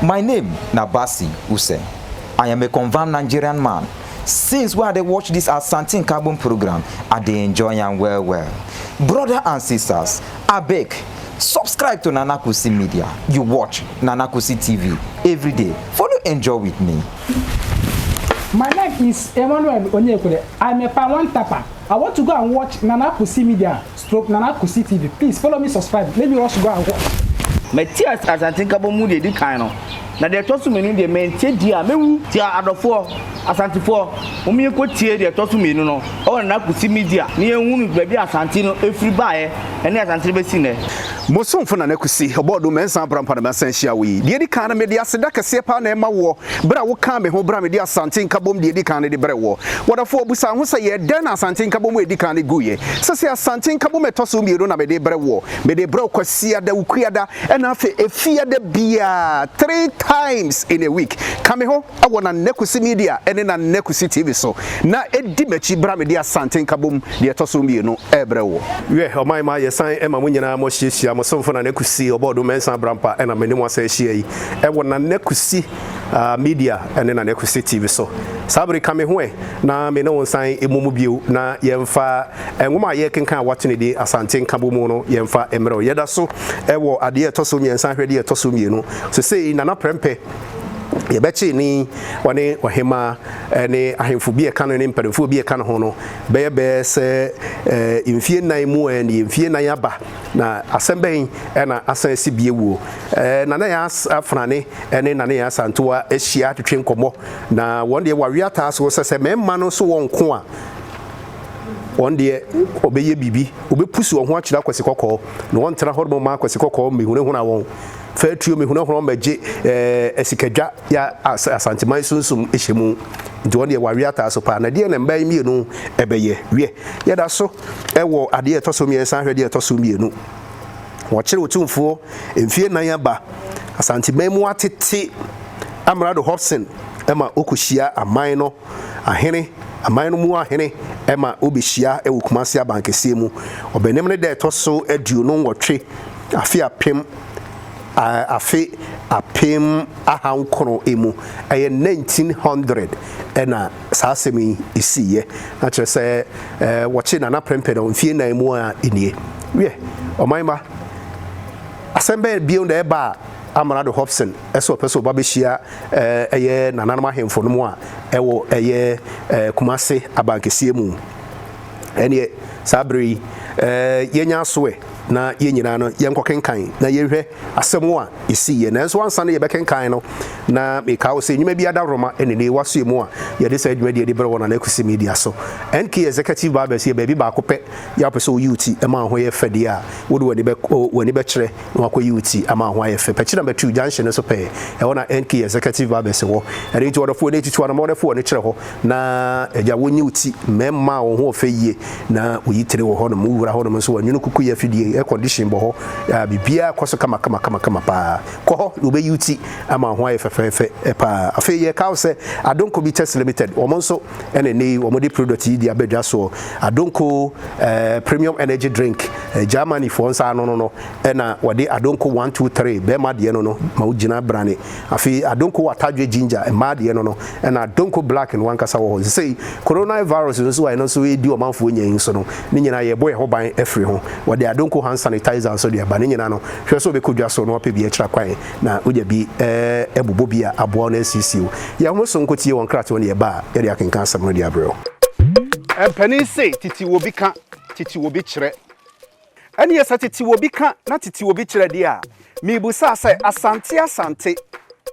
My name Nabasi Use. I am a confirmed Nigerian man. Since where they watch this Asante Nkabom program, I they enjoy and well. Brother and sisters, I beg, subscribe to Nana KUSI Media. You watch Nana KUSI TV every day. Follow, enjoy with me. My name is Emmanuel Onyekule. I'm a Pan Tapper. I want to go and watch Nana KUSI Media / Nana KUSI TV. Please follow me, subscribe. Let me also go and watch. My tears Asante Nkabom de kind of. Na de to so menu de mentie dia mewu dia adofo asantefo omi ko tie de to so menu no o na KUSI Media ne ehunu ba bi asante no efiri baaye ene asante be si ne Mosomfo na KUSI obodo mensa brampa na mensanhia we de di kan na me de aseda kese pa na ema wo bra wo kan me ho bra me de Asante Nkabom de kan de bre wo wodafo obusa ho se ye den Asante Nkabom e di kan de guye se Asante Nkabom etoso miero na me de bre wo me de bre kwasi ada ukuada ena afi efia da bia 3 times in a week kame ho awo na KUSI Media ene na KUSI TV so na edi machi bra me de Asante Nkabom de etoso miero e bre wo we omai ma yesan ema munyina mo hyehyia Mosomfo na KUSI obodo mensa brampa ena menimo asa hye yi ewo na KUSI Media ene na KUSI TV so sabri kame ho na me no nsan emumu bio na yemfa enwoma ye kenkan watene di Asante Nkabom no yemfa emro yeda so ewo ade etoso miensan hwede etoso mienu so sei na prempe yebechi ni wane ohema ne ahemfo bi eka no ne mpadefo bi eka no ho no beye se imfie nan mu ne imfie nan aba na asemben na asan si biewuo na ya afrane ne na ya Asantewa ehia twetwe nkomo na won de wawiata so se memma no so won ko a on de obeye bibi obepusu ho akira kwesi kokko no won tena hormo ma kwesi kokko mehune huna won Fairtrio me huna meje esikadwa ya Asante sunsum ehemu nti won de wawiata so pa na de na mba mienu ebeye wie yeda so ewo ade etoso miensan hwede etoso mienu wo kire otumfuo emfie nan aba Asante mu atete Amrado Hobson ema okuhia aman no ahene aman no mu ahene ema obehia ewo Kumasi abankesie mu obenem ne de etoso aduonu nwotwe afia pem afi apem ahankoro emu eye 1900 ena saasemi isiye na kire se woche na prempe no mfie na emu a enie wie omanma asembe bio na eba Amrado Hobson eso peso babehia eye nananama hemfo no mu a ewo eye Kumasi abankesie mu enie sabri yenya soe na yenyina no yenkokenkan na yehwe asemu a isiye na enso ansa na yebekenkan no na meka wo se nyuma bia da roma enene waso mu a yede sa adwuma de bre wona na KUSI Media so NK executive barbers ye baby ba kope ya peso UT ema ho ye fede a wode wani be kire na akọ UT ama ho ye fe pekira betu junction so pe e wona NK executive barbers wo ere nti wodafo ne titu na modafo ne kire ho na eja wonyi UT memma wo ho fe yie na oyitere wo ho no mu wura ho no so wanyu kuku ye fidie air condition bo bibia kwaso kama pa ko ho no be UT ama ho aye fefefe pa afi ye ka se Adonko Bites Limited omonso ene nei omodi product yi di abedwa so Adonko premium energy drink Germany for nsa no ena wade Adonko 123 be ma de no ma ugina brane afi Adonko atadwe ginger ma de no ena Adonko black and wankasa wo say coronavirus nso wa no so e di omanfo nyen so no ni nyina ye boy ho ban afri ho wade Adonko hand sanitizer so de ba ni nyina no hwe so be kodwa so no pe bi e kira kwan na uja bi ebubo bi a abo na sisiu ya ho so nkotie won krat won ye ba ye de akenkan asam no de abro empani say titi wo bi ka titi wo bi kire ani yesa titi wo bi ka na titi wo bi kire de a mi bu sa say asante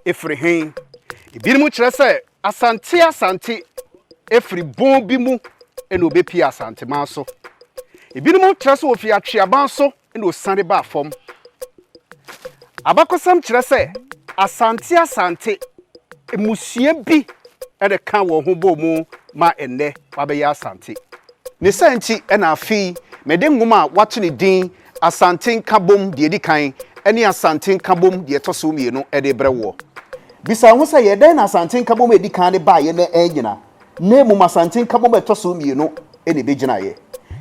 efri hen ibi mu kire say asante efri bon bi mu eno be pia asante ma so ibi mu kire so ofi atweaban so eno sande ba fom abakosam kire say asante emusie bi ede kan wo ho bo mu ma enne wabe ya Asante ne santi ena afi mede ngoma wato ne din Asante Nkabom de edi kan ene Asante Nkabom de etoso mienu ede brewo bisa ho se ye den Asante Nkabom edi kan de ba ye na enyina na mu Asante Nkabom etoso mienu ene begina ye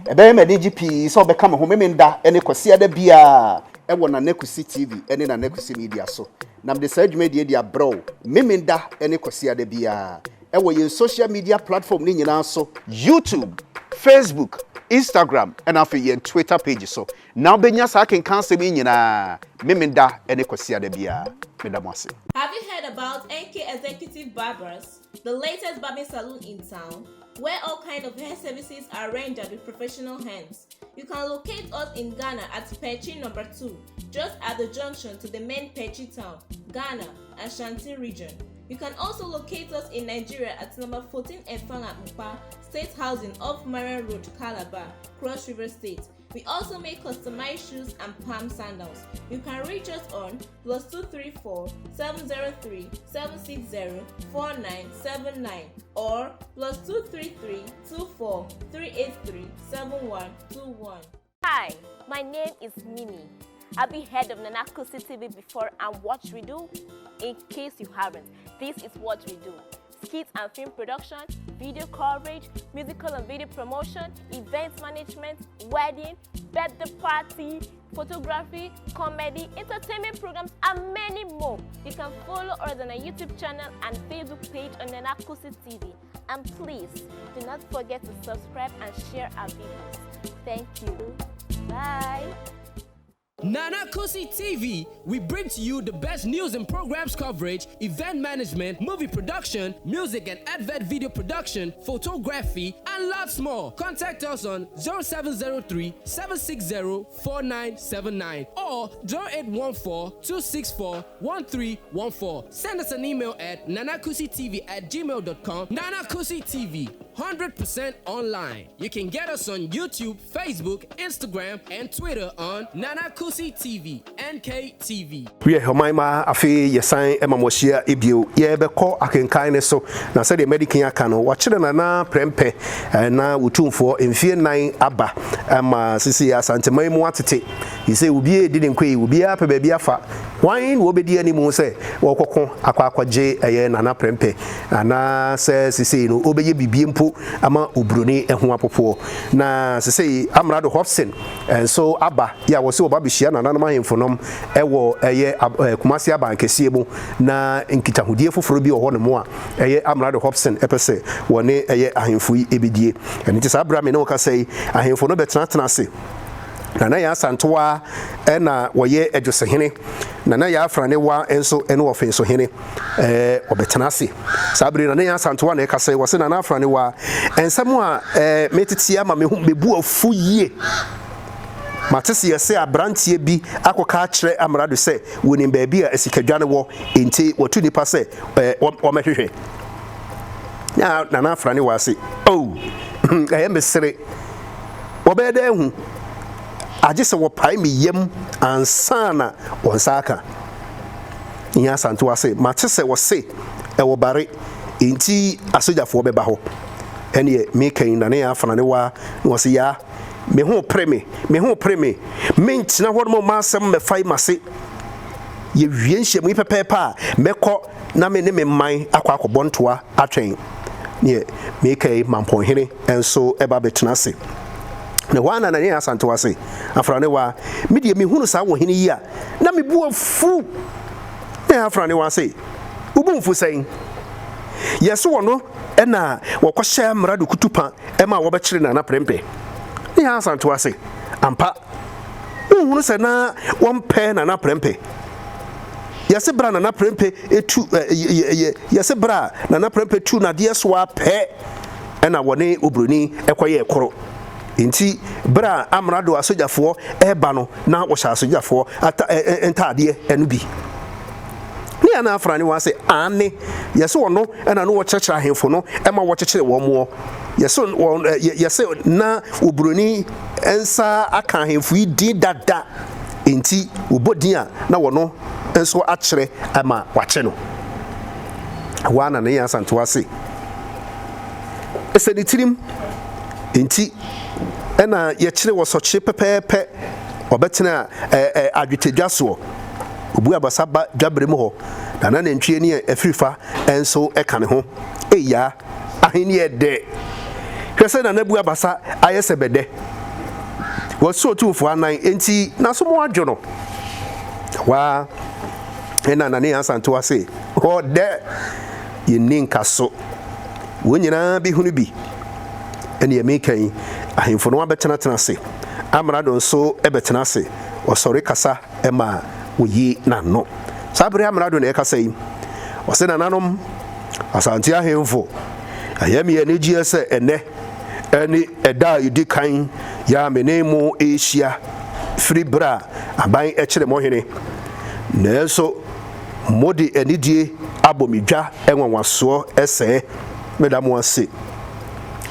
ebe me de GP so be kam ho memenda ene kwase ada bia ɛwɔ na KUSI TV ɛne na KUSI media so na mde saa dwuma die dia bro memenda ɛne kwasi ada bia ɛwɔ yɛn social media platform ne nyinaa so YouTube, Facebook, Instagram and afi yɛn Twitter page so now benya saa kenkan sɛ bi nyinaa memenda ɛne kwasi ada bia meda mo ase. Have you heard about NK Executive Barbers, the latest barbing salon in town, where all kinds of hair services are rendered with professional hands? You can locate us in Ghana at Pechi number 2, just at the junction to the main Pechi town, Ghana, Ashanti region. You can also locate us in Nigeria at number 14 Efanga Mpa, State Housing off Marian Road, Calabar, Cross River State. We also make customized shoes and palm sandals. You can reach us on +234 703 760 4979 or +233 24 383 7121. Hi, my name is Mimi. I've been head of KUSI TV before, and what we do, in case you haven't, this is what we do. Skits and film production, video coverage, musical and video promotion, events management, wedding, birthday party, photography, comedy, entertainment programs, and many more. You can follow us on our YouTube channel and Facebook page on KUSI TV. And please, do not forget to subscribe and share our videos. Thank you. Bye. KUSI TV, we bring to you the best news and programs coverage, event management, movie production, music and advert video production, photography, and lots more. Contact us on 0703 760 4979 or 0814 264 1314. Send us an email at nanakusitv@gmail.com. KUSI TV, 100% online. You can get us on YouTube, Facebook, Instagram, and Twitter on KUSI TV, NKTV. We are Homaima afi yesan emamoshia ebio ye beko akenkan ne so na se de medical aka no wachire na prempe na utumfo emfie nan aba ama sisi asante maimu atete ise ubi edi ne nkwe ubi apa ba bi afa wan wo bedi ani mu se wokoko akwaje eye na prempe na se sisi no obeye bibie mpo ama obroni eho apopo na sisi amrado Hobson so aba ya wo se obabishia na nanama hemfonom ewo eye kumasi abankesie mu na nkitahudie foforo bi oho ne mo a eye amrado Hobson epese wone eye ahemfui ebedie eni ti sabra me no ka sei ahemfo no betena ase Nana ya Asantewa na woye edwosehene Nana ya Afranewa enso ene OFINSOHEMAA obetena ase sabri Nana ya Asantewa na ekase wose Nana Afranewa ensemu a metiti ama mebu afu yie matese yese abrantie bi akoka kire amrado se woni baabi a esikadwane wo enti wotu nipa se omehwehwe ya Nana Afranewa ase mesere obede hu agese wo pai mi yem ansana wonsaka nya Asantewa se matese wo se wo bare enti asojafo beba ho ene me kan Nana ya Afranewa wo se ya me ho preme mentina ho mo masem me fai mase ye wienhye mu pepepa mekọ na me ne me man akọ atwen ne me kai mamponhene enso eba betena se ne wana na ne Asantewa se Afranewa me de me hunu sa wo hene yi a na me bu afu ne Afranewa se ubu mfu sen yeso wono ena wokọhye mrado kutupa ema wo bekire na prempe ya Asantewa se ampa uhunu se na wompe na prempe yase bra na prempe etu yase bra na prempe tu na de so apɛ ɛna wone obroni ekoye ekoro enti bra amrado asojafo eba no na wo sha asojafo entade enu bi ni ana Afranewa se ane yase wono ɛna no wo kyekere ahemfo no ɛma wo kyekere wo mo yese na obroni ensa aka ahemfo yi din dada enti obodin a na wono enso akyere ama wache no wana ne Asantewa se esedi tirim enti ena ye kyere wo soche pepepe obetena adwetedwaso obu abasaba dwabrem ho na na ntwie ne afirifa enso eka ne ho eya aheni ede kwese na nabu abasa ayesebede wo so tumfo anan enti na so mo adwo no wa ena na ne Asantewa say o de yini nkaso wonyina bi hunu bi ene ye mekan ahemfo no abetena tena se amrado nso ebetena se osori kasa ema oyi nano sabre amrado na ekasa yi ose nananom Asante ahemfo ayemi ye negie se ene eni eda yidi kan ya menemu Asia free bra aban ekire mohene nanso modi enidie abomidwa enwanwaso ese medamo ase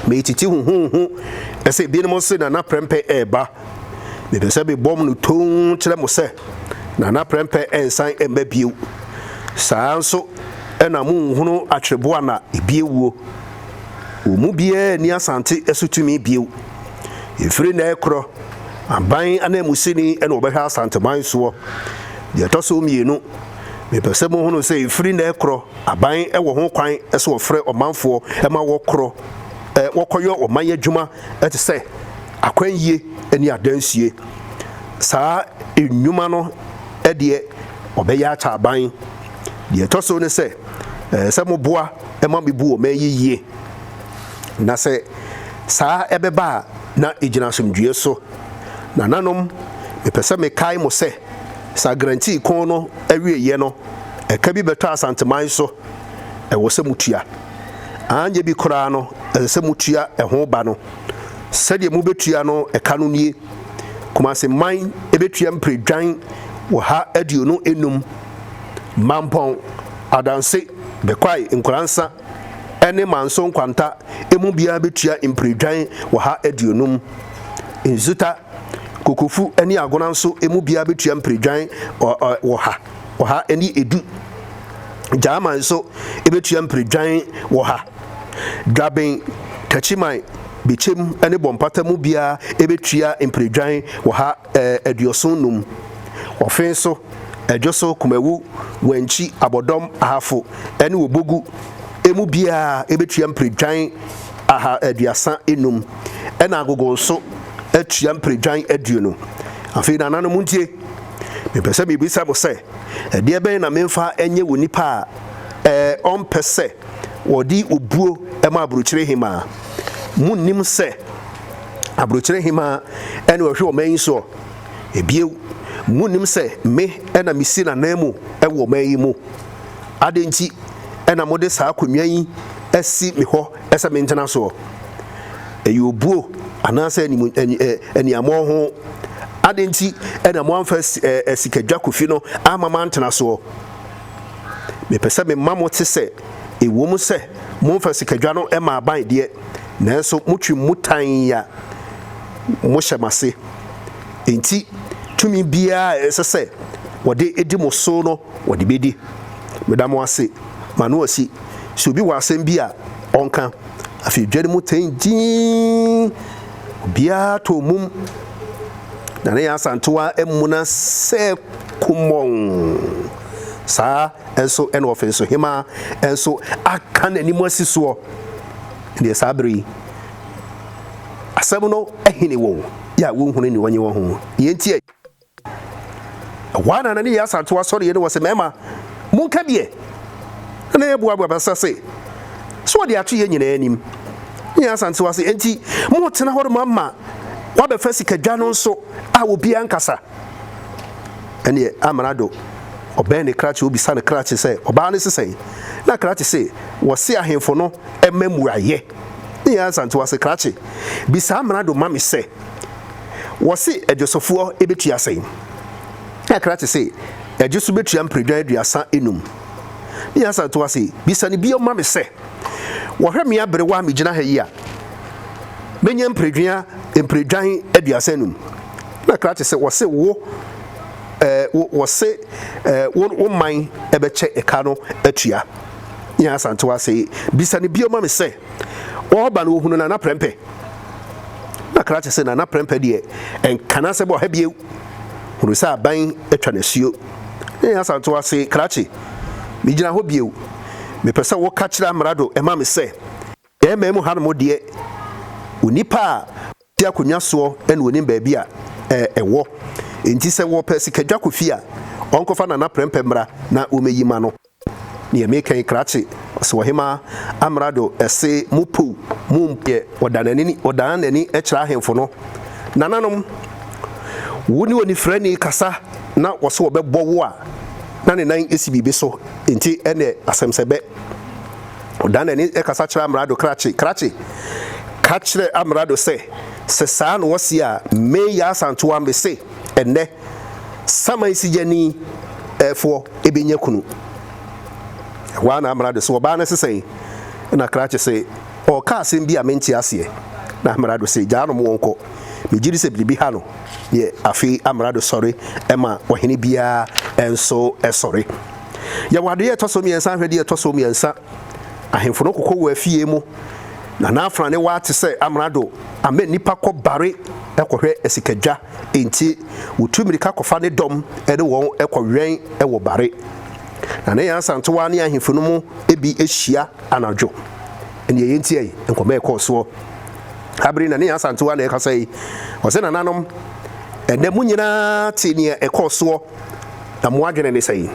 meititi huhu ese binom se na prempe eba me pese be bom no ton kire mo se na prempe ensan embabiu saanso ena mu hunu atweboa na ebiewuo omu bie ni Asante esutumi bieu efiri na ekro aban anamusini ena obehwa Asante man so de toso mienu me pese mo hunu se efiri na ekro aban ewo ho kwan eso ofre omanfo ema wo kro wokoyo oman adwuma ete se akwanyi eni adansie saa enwuma no ede obeya acha aban de toso ne se se mo boa ema mebu o mayiyie na se saa ebeba na ejina somdue so na nanom me pese me kai mo se sa guarantee kon no awieye no eka bi beto Asante man so wo se mutua anje bi kora no se mutua ho ba no sede mu betua no eka no nie kuma se man ebetua mpredwan wo ha adio no enum mampon adanse bekwai nkoransa ene manso kwanta emu bia betua mpredwan wo ha aduonum inzuta kokofu eni agona nso emu bia betua mpredwan wo ha eni edu jama nso ebetua mpredwan wo ha draben tachimai bichem ene bompata mu bia ebetua mpredwan wo ha aduosonum ofenso ejoso kumewu wenchi abodom ahafo ene wobogu emu bia ebetua mpredwan aha aduasa enum ena agogo so atua mpredwan aduonu afi na nanu muntie me pese me bisa mo se de ben na memfa enye wonipa ompese wodi obuo ema abrochire hima munnim se abrochire hima ene wo hwe o man so ebie munnim se me ena misi na namu ewo man yi mu adenti ena mode saa konwa yi esi me ho esa me ntena so eyobuo anase eni amo ho adenti ena mo amfa sikadwa kofi no amama ntena so me pese me mamo te se ewom se mo amfa sikadwa no ema aban de nanso mutwi mutan ya mo hyemase enti tumi bia esese wode edi mo so no wode bedi medamo ase manu asi so bi wasem bia onka afi dwade mu tenjin bia to mum na ne Asantewa emuna se kumon sa enso en OFINSOHEMAA enso aka nanimu asiso ne sabri asem no ehine wo ya wo hunu ni wanye wo ho yentie wana na ne Asantewa sori ye ne wo se mema munka bie na ebu abu abasase so de atu ye nyina anim ne Asantewa se enti mo tena horo mama wa be fa sikadwa no so a obi ankasa ene amanado oben ne krache obi sa ne krache se oba ne sesei na krache se wo se ahemfo no emamuaye ne Asantewa se krache bi sa amanado mame se wo se adwosofo ebetua sei na krache se adwoso betua mpredwan aduasa enum ne Asantewa se bi sa ne bi o mame se wo hwe me abere wa me gina ha yi a menya mpredwan aduasa enum na krache se wo se wo man ebeche eka no atua ya Asantewa se bisa ne bioma me se o ba no hunu na prempe na krache se na prempe de enkana se bo ha bie hunu sa ban atwa na suo ya Asantewa se krache me gina ho bie me pese wo ka kira amrado ema me se e memu ha no de onipa ti akonya so ene wonim ba bia ewo enti se wo pese kadwa kofi a onkofa na prempembra na umeyima no ne mekan krache OFINSOHEMAA amrado ese mupu mumpie odanani ekra ahemfo no nananom woni woni frani kasa na woso obebbo wo a na ne nan esibibe so enti ene asemsebe odanani ekasa kra amrado krache kachre amrado se saa no wosi a me ya asantewa mbese enne saman sijani efo ebenye kunu wana amrado so oba na sesei na krache se o ka asem bi a menti ase na amrado se jaano mo wonko mejiri se bibi ha no ye afi amrado sorry ema ohene bia enso sorry ya wade ye toso miensa hwede ye toso miensa ahemfo no kokko wa fie mu na afra ne wate se amrado ame nipa ko bare ekohwe esikadwa enti wotumirika kofa ne dom ede won ekohwen ewo bare na ne ASANTEWAA ne ahemfo no mu ebi ehia anadwo ene ye enti ai enkoma ekoso abri na ne ASANTEWAA na ekasa yi ose na nanom ene munyina ti ne ekoso na mo adwene ne sai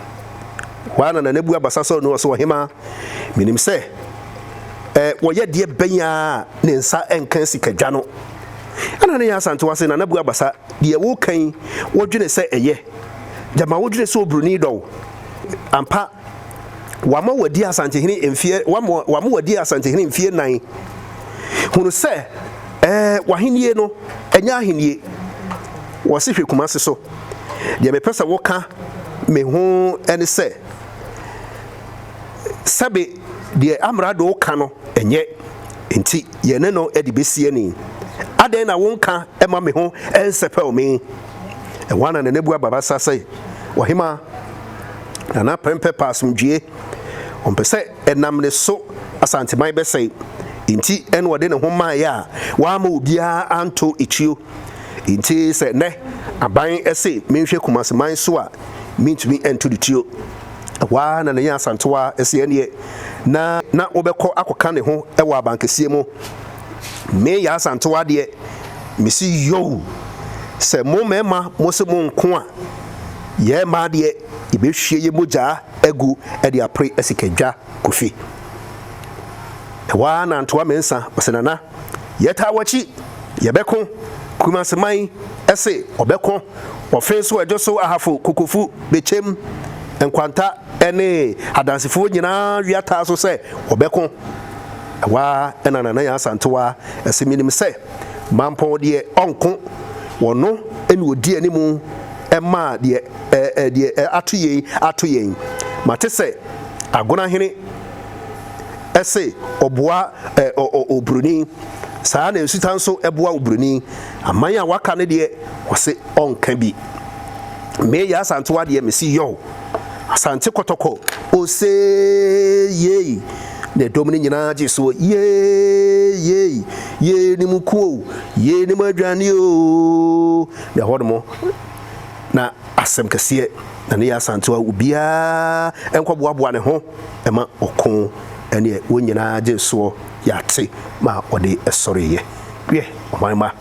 wana na nebu abasa so no OFINSOHEMAA minim se woye de benya ne nsa enkan sikadwa no ana ne ASANTEWAA se na nebu abasa de wo kan wodwene se eye jama wodwene se obruni do ampa wama wadi asantehene emfie wama wadi asantehene emfie nan hunu se wahenie no enya ahenie wose hwe kumase so de me pesa woka me ho ene se sabe de amrado woka no enye enti ye ne no edi besie ni aden na wonka ema me ho ensepel me wana na nebu ababa sase OFINSOHEMAA na prempe pasumdue ompese enam ne so asanteman besai inti en wode ne homa ya wa ma obia anto etuo inti se ne aban ese menhwe kumaseman so a mintumi ento de tuo wa na ne ASANTEWAA ese ene na obekọ akoka ne ho ewa abankesie mu me ya ASANTEWAA de misi yo se mo mema mo se mo nko a ye ma de ibehwie ye moja egu e de apre esikadwa kofi wa na ntoa mensa osenana yeta wachi yebeko kumaseman ese obeko ofenso ejoso ahafo kokofu bechem enkwanta ene adansifo nyina wiata so se obeko wa enana ya ASANTEWAA ese minim se mampo de onko wono ene odi animu ema de atoyen matese agona hene ese oboa obruni saa na ensutan so eboa obruni amanya waka ne de wose onka bi me ya ASANTEWAA de mesi yo asante kotoko ose ye ne domini nyina je so ye ni mukuo ye ni madwane o ne hodomo na asem kese na ne ASANTEWAA ubia enkoboaboa ne ho ema okon ene wonyina je so yate ma ode esoreye we omanma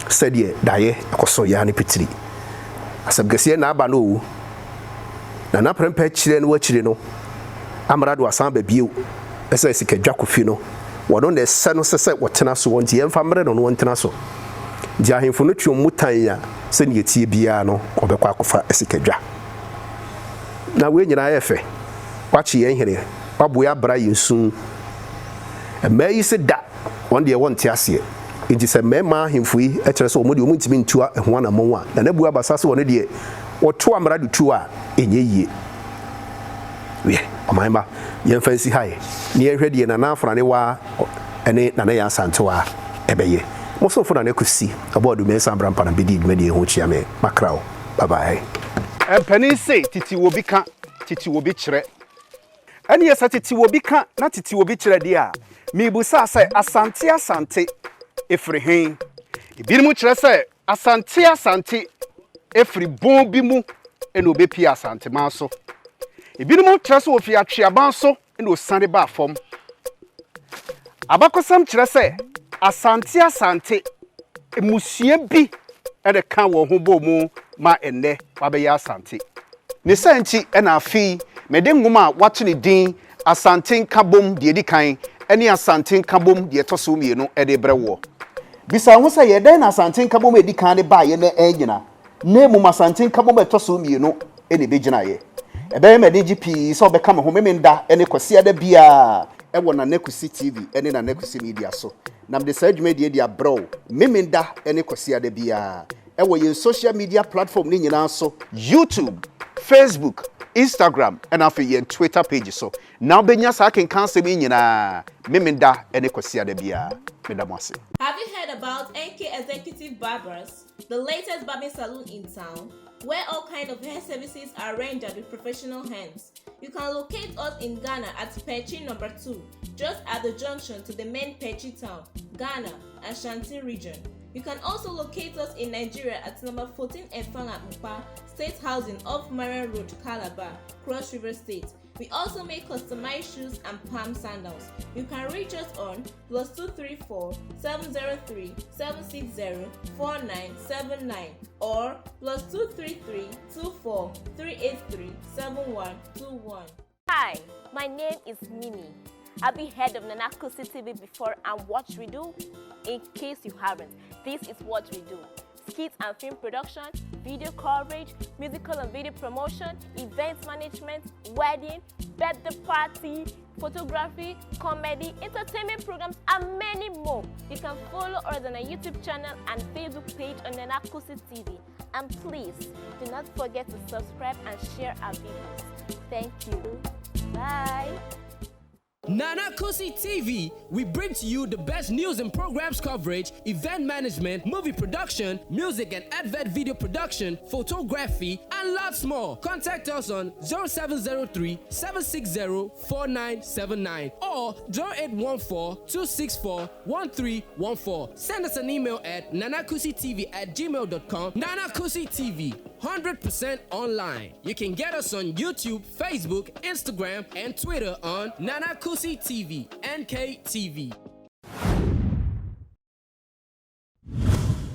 sedie daye ekoso ya ne pitiri asem kese na aba no na prempe chire no wachire no amrado asan ba bio ese sikadwa kofi no wono na ese no sese wotena so wonti yemfa mre no wontina so di ahemfo no twom mutan ya se ne yetie bia no obekọ akofa esikadwa na we nyina yefe wachi yen here baboya bra yesu emayi se da wonde wonti ase enti se mema ahemfo yi ekere se omodi omuntimi ntua eho ana monwa na nabu abasa se wone de woto amrado tu a enyeye we omanba yemfa si haye ne yehwede na na afra ne wa ene na ya ASANTEWAA ebeye moso fo na ne KUSI abodu me sambra mpana bidi dwumadi ho chia me makrao bye bye empani se titi wobi ka titi wobi kire ene yesa titi wobi ka na titi wobi kire dia mibusa se asante efrihen ibirimu kire se asante efri bon bi mu ene obepi asante ma so ibirimu kire se ofi atweaban so ene osande ba fom abakosam kire se asante emusie bi ene kan wo ho bo mu ma enne wabeya asante ne santi ena afi mede ngoma wato ne din Asante Nkabom de di kan ene Asante Nkabom de toso mienu ede brewo bisa ho se ye den na Asante Nkabom edi kan ne ba ye na enyina na mu Asante Nkabom etoso mienu ene begina ye ebe mede GP so be ka me ho memenda ene kwase ada bia ewo na KUSI TV ene na KUSI media so nam de sadwuma de dia bro memenda ene kwase ada bia ewo ye social media platform ni nyina so YouTube, Facebook, Instagram and afi yen Twitter page so now benya sa ken cancel me nyina memenda ene kwase ada bia medamase. Have you heard about NK Executive Barbers, the latest barbing salon in town, where all kinds of hair services are rendered with professional hands? You can locate us in Ghana at Pechi number 2, just at the junction to the main Pechi town, Ghana, Ashanti region. You can also locate us in Nigeria at number 14 Efang at Mupa, State Housing off Marian Road, Calabar, Cross River State. We also make customized shoes and palm sandals. You can reach us on +234 703 760 4979 or +233 24 383 7121. Hi, my name is Mimi. I'll be head of KUSI TV before and what we do. In case you haven't, this is what we do. Skits and film production, video coverage, musical and video promotion, events management, wedding, birthday party, photography, comedy, entertainment programs, and many more. You can follow us on our YouTube channel and Facebook page on KUSI TV. And please, do not forget to subscribe and share our videos. Thank you. Bye. KUSI TV, we bring to you the best news and programs coverage, event management, movie production, music and advert video production, photography, and lots more. Contact us on 0703 760 4979 or 0814 264 1314. Send us an email at nanakusitv@gmail.com. KUSI TV, 100% online. You can get us on YouTube, Facebook, Instagram, and Twitter on KUSI TV, NKTV.